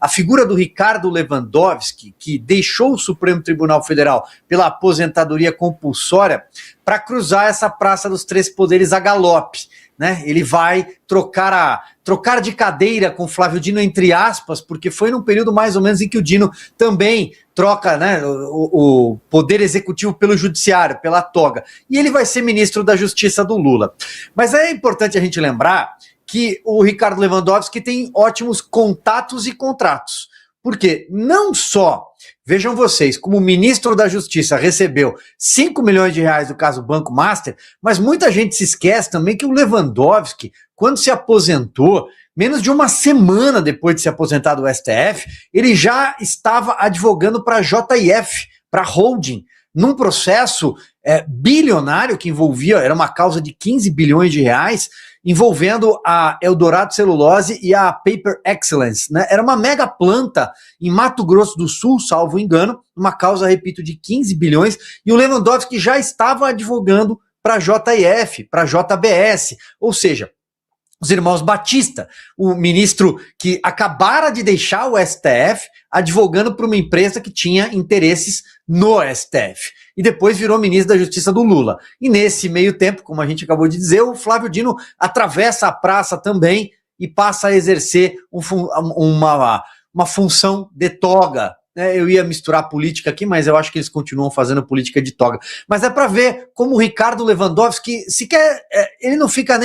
A figura do Ricardo Lewandowski, que deixou o Supremo Tribunal Federal pela aposentadoria compulsória para cruzar essa praça dos três poderes a galope, né? Ele vai trocar de cadeira com Flávio Dino, entre aspas, porque foi num período mais ou menos em que o Dino também troca, né, o poder executivo pelo judiciário, pela toga. E ele vai ser ministro da Justiça do Lula. Mas é importante a gente lembrar que o Ricardo Lewandowski tem ótimos contatos e contratos. Porque não só, vejam vocês, como o ministro da Justiça recebeu 5 milhões de reais do caso Banco Master, mas muita gente se esquece também que o Lewandowski, quando se aposentou, menos de uma semana depois de se aposentar do STF, ele já estava advogando para a JF, para a holding, num processo bilionário que envolvia, era uma causa de 15 bilhões de reais, envolvendo a Eldorado Celulose e a Paper Excellence, né? Era uma mega planta em Mato Grosso do Sul, salvo engano, uma causa, repito, de 15 bilhões, e o Lewandowski já estava advogando para a JF, para a JBS, ou seja, os irmãos Batista, o ministro que acabara de deixar o STF, advogando para uma empresa que tinha interesses no STF. E depois virou ministro da Justiça do Lula. E nesse meio tempo, como a gente acabou de dizer, o Flávio Dino atravessa a praça também e passa a exercer uma função de toga. Eu ia misturar política aqui, mas eu acho que eles continuam fazendo política de toga. Mas é para ver como o Ricardo Lewandowski sequer, ele não fica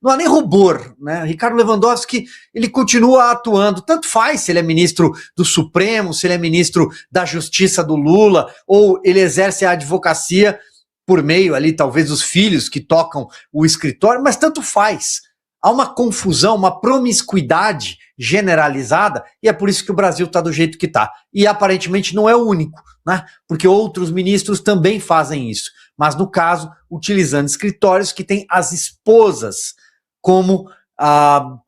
não há nem rubor, né? O Ricardo Lewandowski, ele continua atuando, tanto faz se ele é ministro do Supremo, se ele é ministro da Justiça do Lula, ou ele exerce a advocacia por meio ali, talvez, dos filhos que tocam o escritório, mas tanto faz. Há uma confusão, uma promiscuidade generalizada, e é por isso que o Brasil está do jeito que está. E aparentemente não é o único, né? Porque outros ministros também fazem isso. Mas no caso, utilizando escritórios que têm as esposas como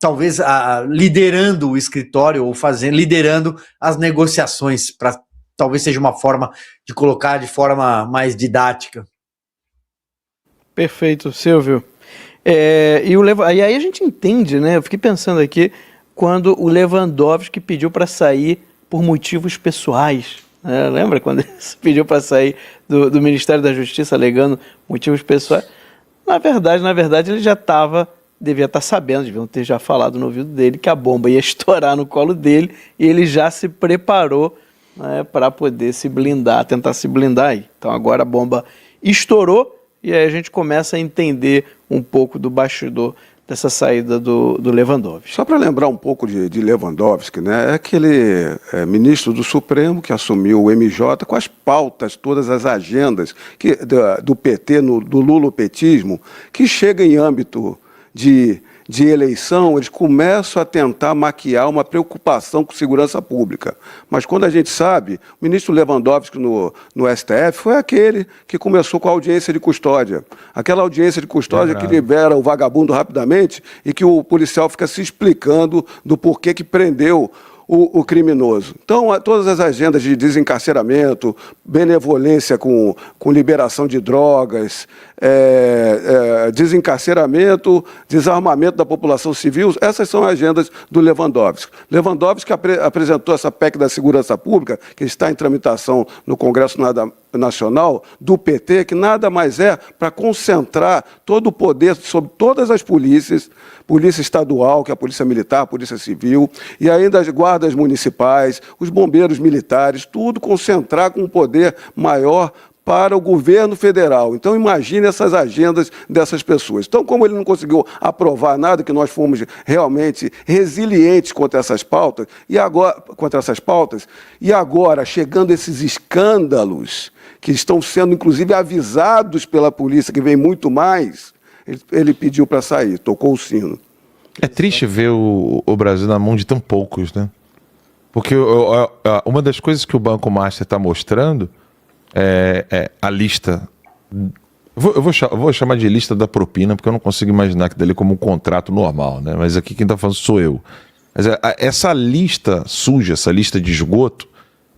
talvez liderando o escritório ou liderando as negociações, para talvez seja uma forma de colocar de forma mais didática. Perfeito, Silvio. E aí a gente entende, né? Eu fiquei pensando aqui, quando o Lewandowski pediu para sair por motivos pessoais. Né? Lembra quando ele pediu para sair do Ministério da Justiça alegando motivos pessoais? Na verdade, ele já devia estar sabendo, deviam ter já falado no ouvido dele que a bomba ia estourar no colo dele, e ele já se preparou, né, para poder se blindar, tentar se blindar aí. Então agora a bomba estourou, e aí a gente começa a entender um pouco do bastidor dessa saída do Lewandowski. Só para lembrar um pouco de Lewandowski, né, é aquele ministro do Supremo que assumiu o MJ com as pautas, todas as agendas do PT, do lulopetismo, que chega em âmbito de eleição, eles começam a tentar maquiar uma preocupação com segurança pública. Mas quando a gente sabe, o ministro Lewandowski no STF foi aquele que começou com a audiência de custódia. Aquela audiência de custódia que libera o vagabundo rapidamente e que o policial fica se explicando do porquê que prendeu o criminoso. Então, todas as agendas de desencarceramento, benevolência com liberação de drogas, desencarceramento, desarmamento da população civil, essas são agendas do Lewandowski. Lewandowski apresentou essa PEC da segurança pública, que está em tramitação no Congresso Nacional, do PT, que nada mais é para concentrar todo o poder sobre todas as polícias, polícia estadual, que é a polícia militar, a polícia civil, e ainda as guardas municipais, os bombeiros militares, tudo concentrar com um poder maior para o governo federal. Então, imagine essas agendas dessas pessoas. Então, como ele não conseguiu aprovar nada, que nós fomos realmente resilientes contra essas pautas, e agora chegando esses escândalos, que estão sendo, inclusive, avisados pela polícia, que vem muito mais, ele pediu para sair, tocou o sino. É triste ver o Brasil na mão de tão poucos, né? Porque uma das coisas que o Banco Master está mostrando é a lista. Eu vou chamar de lista da propina, porque eu não consigo imaginar aquilo ali como um contrato normal, né? Mas aqui quem está falando sou eu. Mas essa lista suja, essa lista de esgoto,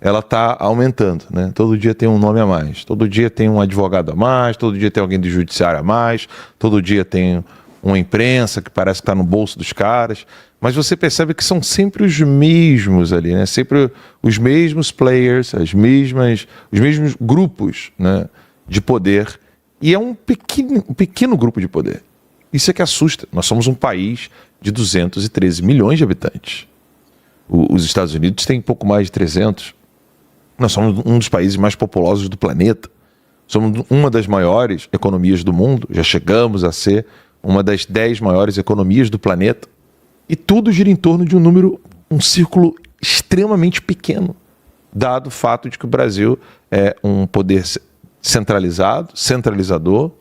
ela está aumentando, né? Todo dia tem um nome a mais, todo dia tem um advogado a mais, todo dia tem alguém do judiciário a mais, todo dia tem uma imprensa que parece que está no bolso dos caras. mas você percebe que são sempre os mesmos ali, né? Sempre os mesmos players, os mesmos grupos, né, de poder. E é um pequeno grupo de poder. Isso é que assusta. Nós somos um país de 213 milhões de habitantes. Os Estados Unidos têm pouco mais de 300. Nós somos um dos países mais populosos do planeta. Somos uma das maiores economias do mundo. Já chegamos a ser uma das 10 maiores economias do planeta. E tudo gira em torno de um círculo extremamente pequeno, dado o fato de que o Brasil é um poder centralizador,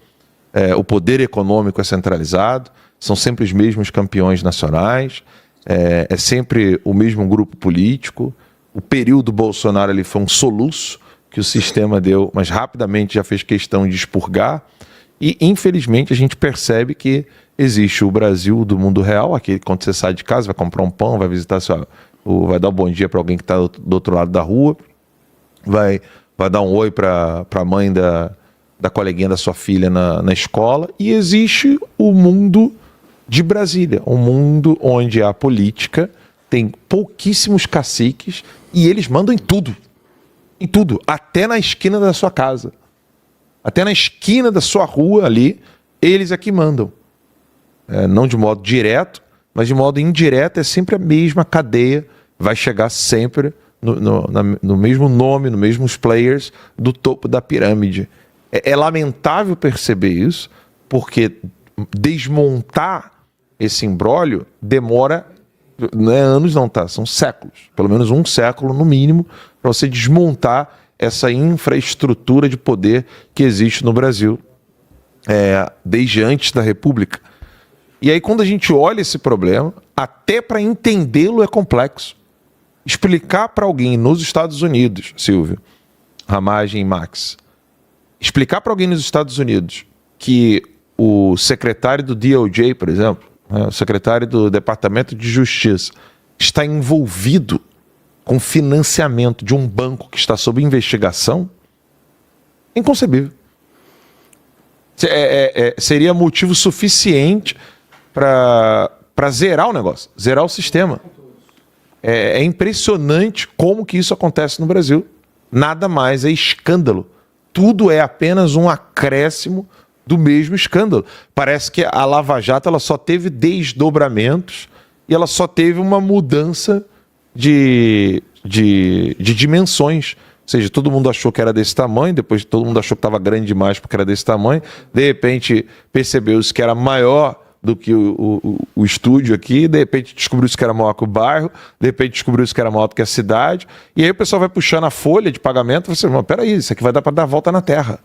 o poder econômico é centralizado, são sempre os mesmos campeões nacionais, é sempre o mesmo grupo político. O período Bolsonaro ali foi um soluço que o sistema deu, mas rapidamente já fez questão de expurgar. E, infelizmente, a gente percebe que existe o Brasil do mundo real, aquele quando você sai de casa, vai comprar um pão, vai visitar, vai dar um bom dia para alguém que está do outro lado da rua, vai dar um oi para a mãe da coleguinha da sua filha na escola. E existe o mundo de Brasília, um mundo onde a política tem pouquíssimos caciques e eles mandam em tudo, até na esquina da sua casa. Até na esquina da sua rua ali, eles é que mandam. Não de modo direto, mas de modo indireto, é sempre a mesma cadeia, vai chegar sempre no mesmo nome, nos mesmos players do topo da pirâmide. É lamentável perceber isso, porque desmontar esse imbróglio demora, não é anos não, tá? São séculos, pelo menos um século no mínimo, para você desmontar essa infraestrutura de poder que existe no Brasil desde antes da República. E aí, quando a gente olha esse problema, até para entendê-lo é complexo. Explicar para alguém nos Estados Unidos, Silvio, Ramagem e Max, explicar para alguém nos Estados Unidos que o secretário do DOJ, por exemplo, o secretário do Departamento de Justiça, está envolvido com financiamento de um banco que está sob investigação, inconcebível. Seria motivo suficiente para zerar o negócio, zerar o sistema. É impressionante como que isso acontece no Brasil. Nada mais é escândalo. Tudo é apenas um acréscimo do mesmo escândalo. Parece que a Lava Jato ela só teve desdobramentos e ela só teve uma mudança de dimensões. Ou seja, todo mundo achou que era desse tamanho, depois todo mundo achou que estava grande demais porque era desse tamanho, de repente percebeu-se que era maior do que o estúdio aqui, de repente descobriu-se que era maior que o bairro, de repente descobriu-se que era maior do que a cidade, e aí o pessoal vai puxando a folha de pagamento e você fala, peraí, isso aqui vai dar para dar a volta na terra.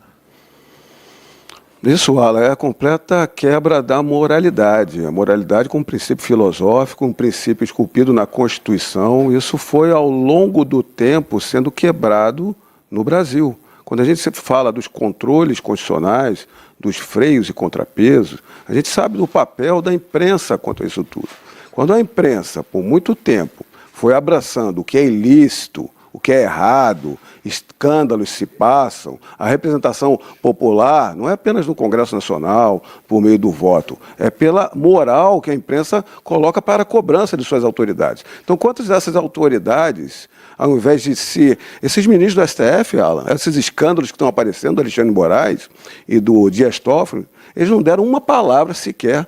Isso, Alan, é a completa quebra da moralidade. A moralidade como um princípio filosófico, um princípio esculpido na Constituição. Isso foi, ao longo do tempo, sendo quebrado no Brasil. Quando a gente sempre fala dos controles constitucionais, dos freios e contrapesos, a gente sabe do papel da imprensa quanto a isso tudo. Quando a imprensa, por muito tempo, foi abraçando o que é ilícito, o que é errado, escândalos se passam, a representação popular não é apenas no Congresso Nacional, por meio do voto, é pela moral que a imprensa coloca para a cobrança de suas autoridades. Então, quantas dessas autoridades, ao invés de ser esses ministros do STF, Alan, esses escândalos que estão aparecendo, do Alexandre de Moraes e do Dias Toffoli, eles não deram uma palavra sequer.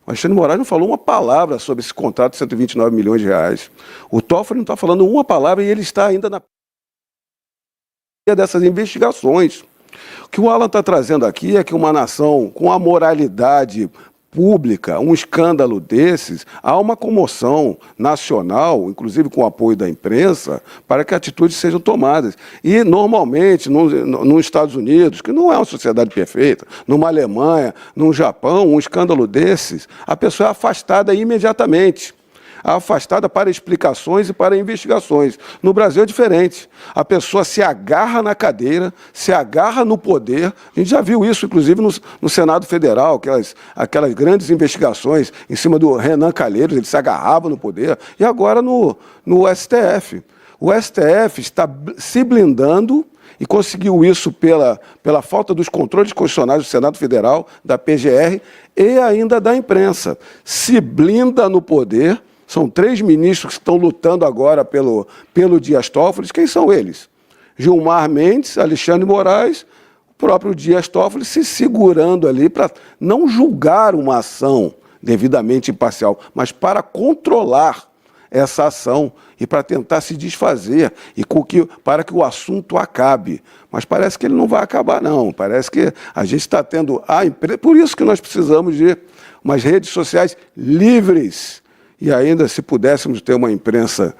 O Alexandre de Moraes não falou uma palavra sobre esse contrato de 129 milhões de reais. O Toffoli não está falando uma palavra e ele está ainda na dessas investigações. O que o Alan está trazendo aqui é que uma nação com a moralidade pública, um escândalo desses, há uma comoção nacional, inclusive com o apoio da imprensa, para que atitudes sejam tomadas. E, normalmente, nos Estados Unidos, que não é uma sociedade perfeita, numa Alemanha, num Japão, um escândalo desses, a pessoa é afastada imediatamente. Afastada para explicações e para investigações. No Brasil é diferente. A pessoa se agarra na cadeira, se agarra no poder. A gente já viu isso, inclusive, no Senado Federal, aquelas grandes investigações em cima do Renan Calheiros, ele se agarrava no poder. E agora no STF. O STF está se blindando e conseguiu isso pela falta dos controles constitucionais do Senado Federal, da PGR e ainda da imprensa. Se blinda no poder, São 3 ministros que estão lutando agora pelo Dias Toffoli. Quem são eles? Gilmar Mendes, Alexandre Moraes, o próprio Dias Toffoli se segurando ali para não julgar uma ação devidamente imparcial, mas para controlar essa ação e para tentar se desfazer e para que o assunto acabe. Mas parece que ele não vai acabar, não. Parece que a gente está tendo por isso que nós precisamos de umas redes sociais livres. E ainda, se pudéssemos ter uma imprensa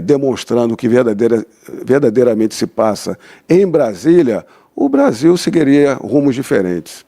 demonstrando o que verdadeiramente se passa em Brasília, o Brasil seguiria rumos diferentes.